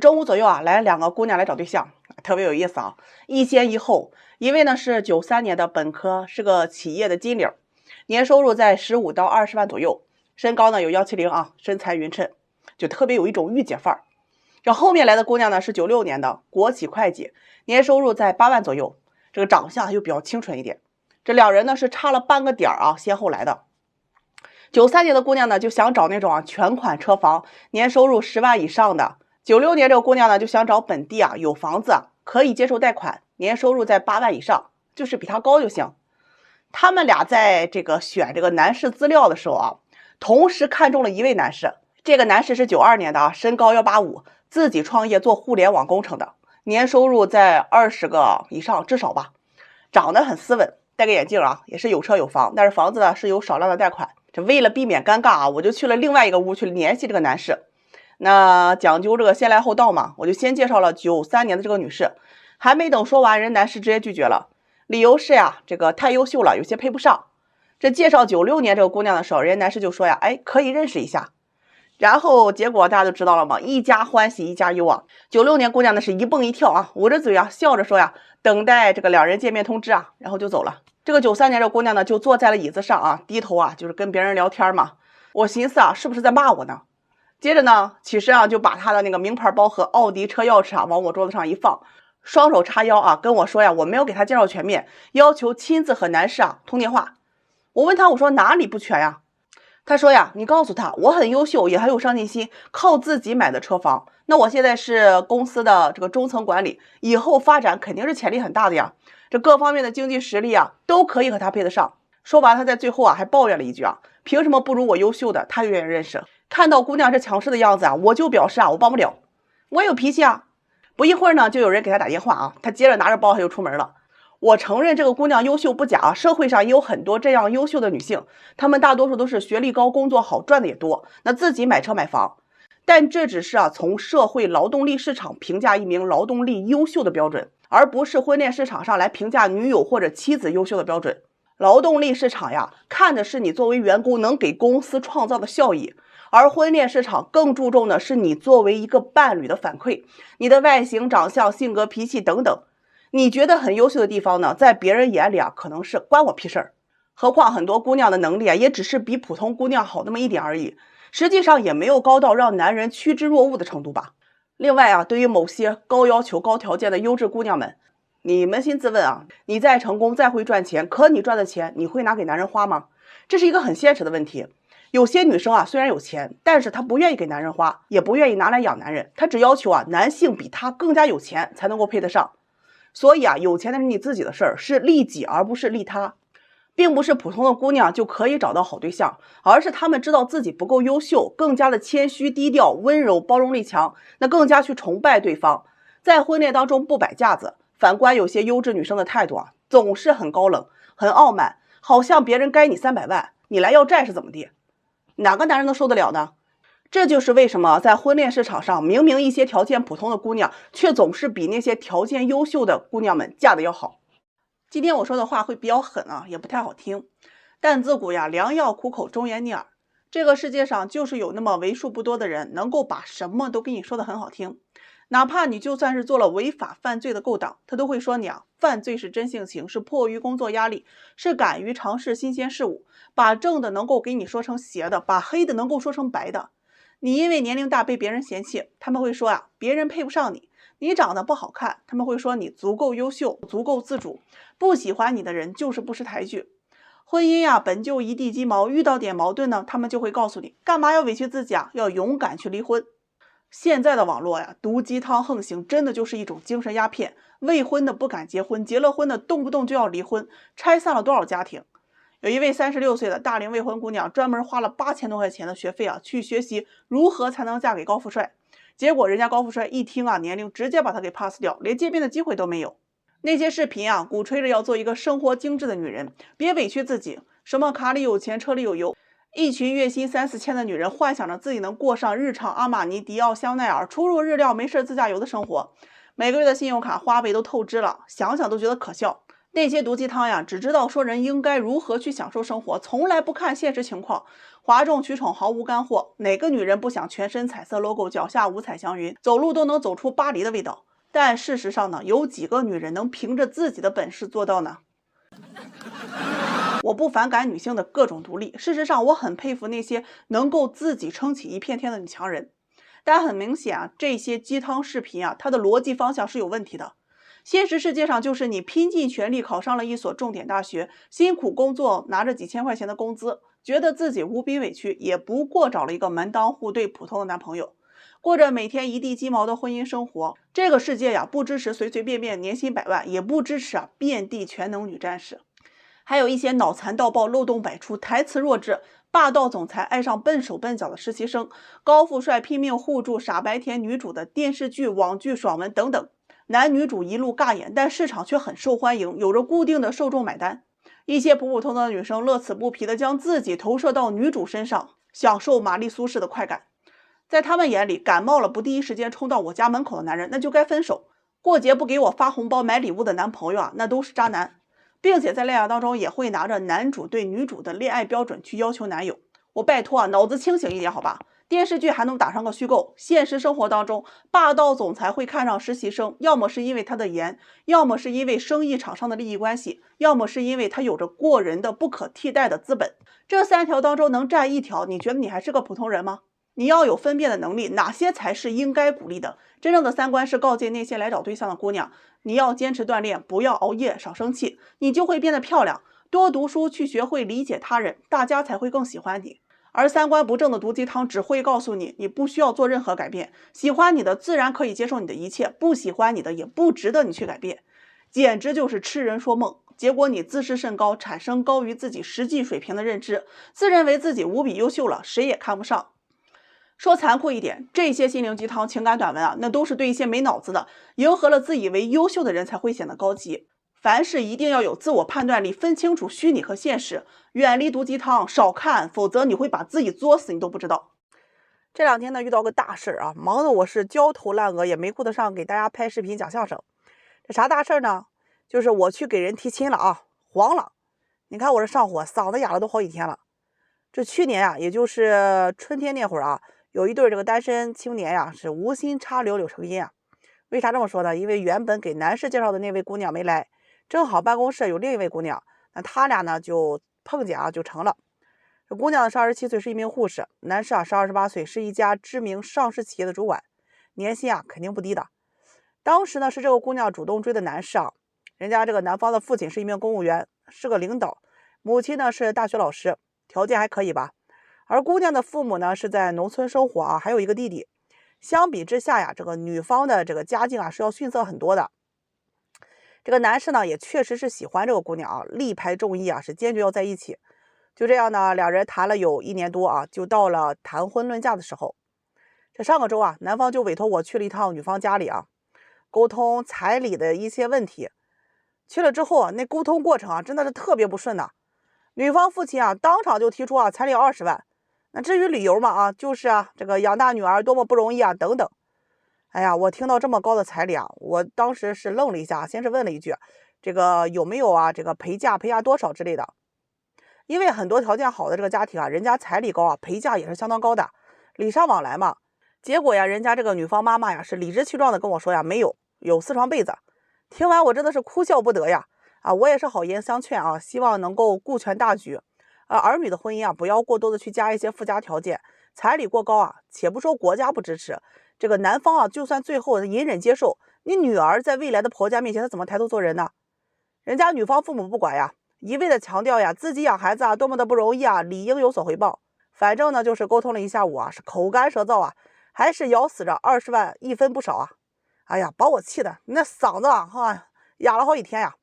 中午左右啊，来了2个姑娘来找对象，特别有意思啊，一先一后。一位呢是93年的本科，是个企业的金领，年收入在15到20万左右，身高呢有170啊，身材匀称，就特别有一种御姐范儿。这后面来的姑娘呢是96年的国企会计，年收入在8万左右，这个长相又比较清纯一点。这2人呢是差了半个点啊，先后来的。93年的姑娘呢就想找那种全款车房，年收入10万以上的。96年这个姑娘呢就想找本地有房子可以接受贷款，年收入在8万以上，就是比她高就行。他们俩在这个选这个男士资料的时候同时看中了一位男士。这个男士是92年的身高185，自己创业做互联网工程的，年收入在20个以上至少吧，长得很斯文，戴个眼镜也是有车有房，但是房子呢是有少量的贷款。这为了避免尴尬我就去了另外一个屋去联系这个男士。那讲究这个先来后到嘛，我就先介绍了93年的这个女士，还没等说完，人男士直接拒绝了，理由是这个太优秀了，有些配不上。这介绍96年这个姑娘的时候，人家男士就说可以认识一下。然后结果大家都知道了嘛，一家欢喜一家忧96年姑娘呢是一蹦一跳捂着嘴笑着说等待这个2人见面通知然后就走了。这个93年这个姑娘呢就坐在了椅子上低头就是跟别人聊天嘛。我寻思是不是在骂我呢？接着呢起身就把她的那个名牌包和奥迪车钥匙往我桌子上一放，双手叉腰跟我说我没有给她介绍全面，要求亲自和男士通电话。我问她，我说哪里不全呀？他说你告诉他我很优秀，也很有上进心，靠自己买的车房。那我现在是公司的这个中层管理，以后发展肯定是潜力很大的呀，这各方面的经济实力都可以和他配得上。说完他在最后还抱怨了一句凭什么不如我优秀的他就愿意认识。看到姑娘这强势的样子我就表示我帮不了，我有脾气不一会儿呢就有人给他打电话他接着拿着包他就出门了。我承认这个姑娘优秀不假，社会上也有很多这样优秀的女性，她们大多数都是学历高，工作好，赚的也多，那自己买车买房。但这只是从社会劳动力市场评价一名劳动力优秀的标准，而不是婚恋市场上来评价女友或者妻子优秀的标准。劳动力市场看的是你作为员工能给公司创造的效益，而婚恋市场更注重的是你作为一个伴侣的反馈，你的外形、长相、性格、脾气等等。你觉得很优秀的地方呢，在别人眼里可能是关我屁事儿。何况很多姑娘的能力也只是比普通姑娘好那么一点而已，实际上也没有高到让男人趋之若鹜的程度吧。另外对于某些高要求高条件的优质姑娘们，你扪心自问你再成功再会赚钱，可你赚的钱你会拿给男人花吗？这是一个很现实的问题。有些女生虽然有钱，但是她不愿意给男人花，也不愿意拿来养男人，她只要求男性比她更加有钱才能够配得上。所以有钱的是你自己的事儿，是利己而不是利他。并不是普通的姑娘就可以找到好对象，而是她们知道自己不够优秀，更加的谦虚低调，温柔包容力强，那更加去崇拜对方，在婚恋当中不摆架子。反观有些优质女生的态度总是很高冷很傲慢，好像别人该你300万，你来要债是怎么地？哪个男人能受得了呢？这就是为什么在婚恋市场上，明明一些条件普通的姑娘，却总是比那些条件优秀的姑娘们嫁得要好。今天我说的话会比较狠也不太好听，但自古良药苦口忠言逆耳。这个世界上就是有那么为数不多的人，能够把什么都跟你说得很好听。哪怕你就算是做了违法犯罪的勾当，他都会说你犯罪是真性情，是迫于工作压力，是敢于尝试新鲜事物，把正的能够给你说成邪的，把黑的能够说成白的。你因为年龄大被别人嫌弃，他们会说别人配不上你，你长得不好看，他们会说你足够优秀，足够自主，不喜欢你的人就是不识抬举。婚姻本就一地鸡毛，遇到点矛盾呢，他们就会告诉你干嘛要委屈自己要勇敢去离婚。现在的网络毒鸡汤横行，真的就是一种精神鸦片。未婚的不敢结婚，结了婚的动不动就要离婚，拆散了多少家庭。有一位36岁的大龄未婚姑娘，专门花了8000多块钱的学费去学习如何才能嫁给高富帅。结果人家高富帅一听年龄，直接把她给 pass 掉，连见面的机会都没有。那些视频鼓吹着要做一个生活精致的女人，别委屈自己，什么卡里有钱车里有油，一群月薪3、4千的女人幻想着自己能过上日常阿玛尼、迪奥、香奈儿出入日料没事自驾游的生活，每个月的信用卡花呗都透支了，想想都觉得可笑。那些毒鸡汤只知道说人应该如何去享受生活，从来不看现实情况。哗众取宠，毫无干货。哪个女人不想全身彩色 logo， 脚下五彩祥云，走路都能走出巴黎的味道？但事实上呢，有几个女人能凭着自己的本事做到呢？我不反感女性的各种独立，事实上我很佩服那些能够自己撑起一片天的女强人。但很明显啊，这些鸡汤视频啊，它的逻辑方向是有问题的。现实世界上就是你拼尽全力考上了一所重点大学，辛苦工作，拿着几千块钱的工资，觉得自己无比委屈，也不过找了一个门当户对普通的男朋友，过着每天一地鸡毛的婚姻生活。这个世界呀，不支持随随便便年薪100万，也不支持遍地全能女战士。还有一些脑残到爆、漏洞百出、台词弱智、霸道总裁爱上笨手笨脚的实习生，高富帅拼命护住傻白甜女主的电视剧、网剧、爽文等等，男女主一路尬演，但市场却很受欢迎，有着固定的受众买单。一些普普通通的女生乐此不疲地将自己投射到女主身上，享受玛丽苏式的快感。在他们眼里，感冒了不第一时间冲到我家门口的男人，那就该分手；过节不给我发红包买礼物的男朋友啊，那都是渣男。并且在恋爱当中也会拿着男主对女主的恋爱标准去要求男友。我拜托啊，脑子清醒一点好吧？电视剧还能打上个虚构，现实生活当中，霸道总裁会看上实习生，要么是因为他的颜，要么是因为生意场上的利益关系，要么是因为他有着过人的不可替代的资本。这3条当中能占1条，你觉得你还是个普通人吗？你要有分辨的能力，哪些才是应该鼓励的。真正的3观是告诫那些来找对象的姑娘，你要坚持锻炼，不要熬夜，少生气，你就会变得漂亮。多读书，去学会理解他人，大家才会更喜欢你。而3观不正的毒鸡汤只会告诉你，你不需要做任何改变，喜欢你的自然可以接受你的一切，不喜欢你的也不值得你去改变，简直就是痴人说梦。结果你自视甚高，产生高于自己实际水平的认知，自认为自己无比优秀了，谁也看不上。说残酷一点，这些心灵鸡汤、情感短文啊，那都是对一些没脑子的、迎合了自以为优秀的人才会显得高级。凡事一定要有自我判断力，分清楚虚拟和现实，远离毒鸡汤，少看，否则你会把自己作死，你都不知道。这2天呢，遇到个大事啊，忙得我是焦头烂额，也没顾得上给大家拍视频讲相声。这啥大事呢？就是我去给人提亲了啊，黄了。你看我这上火，嗓子哑了都好几天了。这去年啊，也就是春天那会儿啊，有一对这个单身青年呀，是无心插柳柳成荫啊。为啥这么说呢？因为原本给男士介绍的那位姑娘没来，正好办公室有另一位姑娘，那他俩呢就碰见啊，就成了。这姑娘是27岁，是一名护士，男士啊是28岁，是一家知名上市企业的主管，年薪啊肯定不低的。当时呢是这个姑娘主动追的男士啊，人家这个男方的父亲是一名公务员，是个领导，母亲呢是大学老师，条件还可以吧。而姑娘的父母呢是在农村生活啊，还有一个弟弟。相比之下呀，这个女方的这个家境啊是要逊色很多的。这个男士呢也确实是喜欢这个姑娘啊，力排众议啊，是坚决要在一起。就这样呢，两人谈了有1年多啊，就到了谈婚论嫁的时候。这上个周啊，男方就委托我去了一趟女方家里啊，沟通彩礼的一些问题。去了之后啊，那沟通过程啊真的是特别不顺的。女方父亲啊当场就提出啊彩礼20万。那至于理由嘛啊，就是啊这个养大女儿多么不容易啊等等。哎呀，我听到这么高的彩礼啊，我当时是愣了一下，先是问了一句，这个有没有啊这个陪嫁多少之类的。因为很多条件好的这个家庭啊，人家彩礼高啊，陪嫁也是相当高的，礼尚往来嘛。结果呀，人家这个女方妈妈呀是理直气壮的跟我说呀，没有，有4床被子。听完我真的是哭笑不得呀。啊，我也是好言相劝啊，希望能够顾全大局。儿女的婚姻啊，不要过多的去加一些附加条件，彩礼过高啊，且不说国家不支持，这个男方啊，就算最后隐忍接受，你女儿在未来的婆家面前，她怎么抬头做人呢？人家女方父母不管呀，一味的强调呀，自己养孩子啊，多么的不容易啊，理应有所回报。反正呢，就是沟通了一下午啊，是口干舌燥啊，还是咬死着20万一分不少啊。哎呀，把我气的那嗓子啊，哑了好几天呀。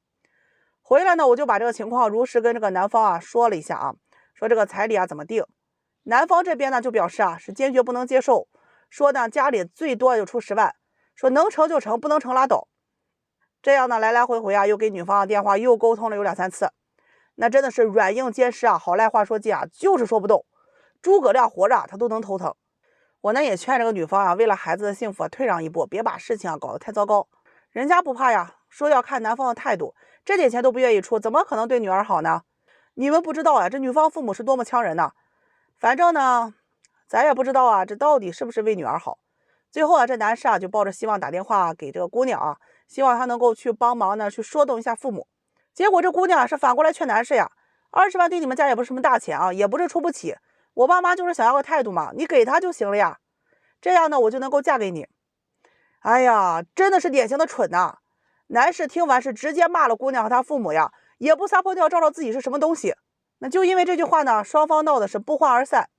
回来呢，我就把这个情况如实跟这个男方啊说了一下啊，说这个彩礼啊怎么定。男方这边呢就表示啊是坚决不能接受，说呢家里最多就出10万，说能成就成，不能成拉倒。这样呢来来回回啊又给女方的电话又沟通了有2、3次，那真的是软硬兼施啊，好赖话说尽啊，就是说不动。诸葛亮活着他都能头疼。我呢也劝这个女方啊，为了孩子的幸福退让一步，别把事情啊搞得太糟糕。人家不怕呀，说要看男方的态度，这点钱都不愿意出，怎么可能对女儿好呢？你们不知道啊，这女方父母是多么呛人呢。反正呢，咱也不知道啊，这到底是不是为女儿好。最后啊，这男士啊就抱着希望打电话给这个姑娘啊，希望她能够去帮忙呢，去说动一下父母。结果这姑娘是反过来劝男士呀，20万对你们家也不是什么大钱啊，也不是出不起，我爸妈就是想要个态度嘛，你给他就行了呀，这样呢我就能够嫁给你。哎呀，真的是典型的蠢呐！男士听完是直接骂了姑娘和她父母呀，也不撒泼尿照照自己是什么东西。那就因为这句话呢，双方闹的是不欢而散。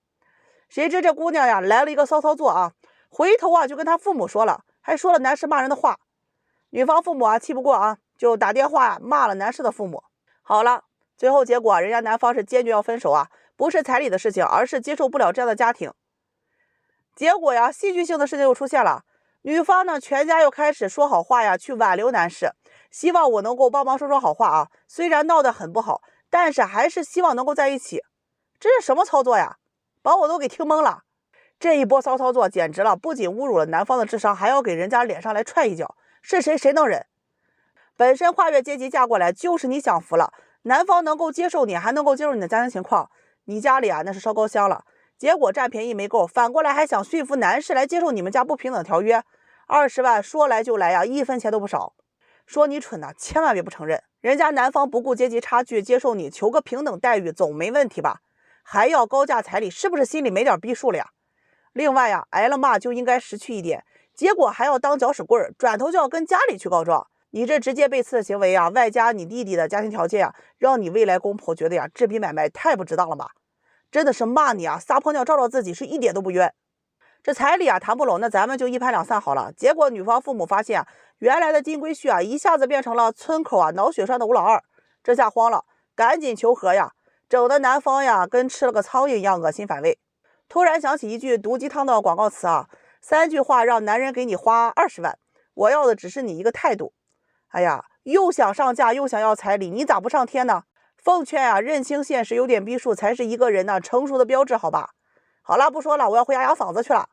谁知这姑娘呀来了一个骚操作啊，回头啊就跟她父母说了，还说了男士骂人的话。女方父母啊气不过啊，就打电话骂了男士的父母。好了，最后结果人家男方是坚决要分手啊，不是彩礼的事情，而是接受不了这样的家庭。结果呀，戏剧性的事情又出现了。女方呢，全家又开始说好话呀，去挽留男士，希望我能够帮忙说说好话啊。虽然闹得很不好，但是还是希望能够在一起。这是什么操作呀？把我都给听懵了。这一波骚操作简直了，不仅侮辱了男方的智商，还要给人家脸上来踹一脚，是谁能忍？本身跨越阶级嫁过来就是你享福了，男方能够接受你，还能够接受你的家庭情况，你家里啊那是烧高香了。结果占便宜没够，反过来还想驯服男士来接受你们家不平等条约，20万说来就来呀，1分钱都不少。说你蠢呐，千万别不承认，人家男方不顾阶级差距接受你，求个平等待遇总没问题吧？还要高价彩礼，是不是心里没点逼数了呀？另外呀，挨了骂就应该识趣一点，结果还要当搅屎棍，转头就要跟家里去告状。你这直接背刺的行为啊，外加你弟弟的家庭条件啊，让你未来公婆觉得呀，这笔买卖太不值当了吧？真的是骂你啊，撒泼尿照照自己是一点都不冤。这彩礼啊谈不拢，那咱们就一拍两散好了。结果女方父母发现啊，原来的金龟婿啊一下子变成了村口啊脑血栓的吴老二，这下慌了，赶紧求和呀，整的男方呀跟吃了个苍蝇一样恶心反胃。突然想起一句毒鸡汤的广告词啊，3句话让男人给你花20万，我要的只是你一个态度。哎呀，又想上架又想要彩礼，你咋不上天呢？奉劝啊，认清现实，有点逼数才是一个人呢成熟的标志，好吧？好了，不说了，我要回家养嗓子去了。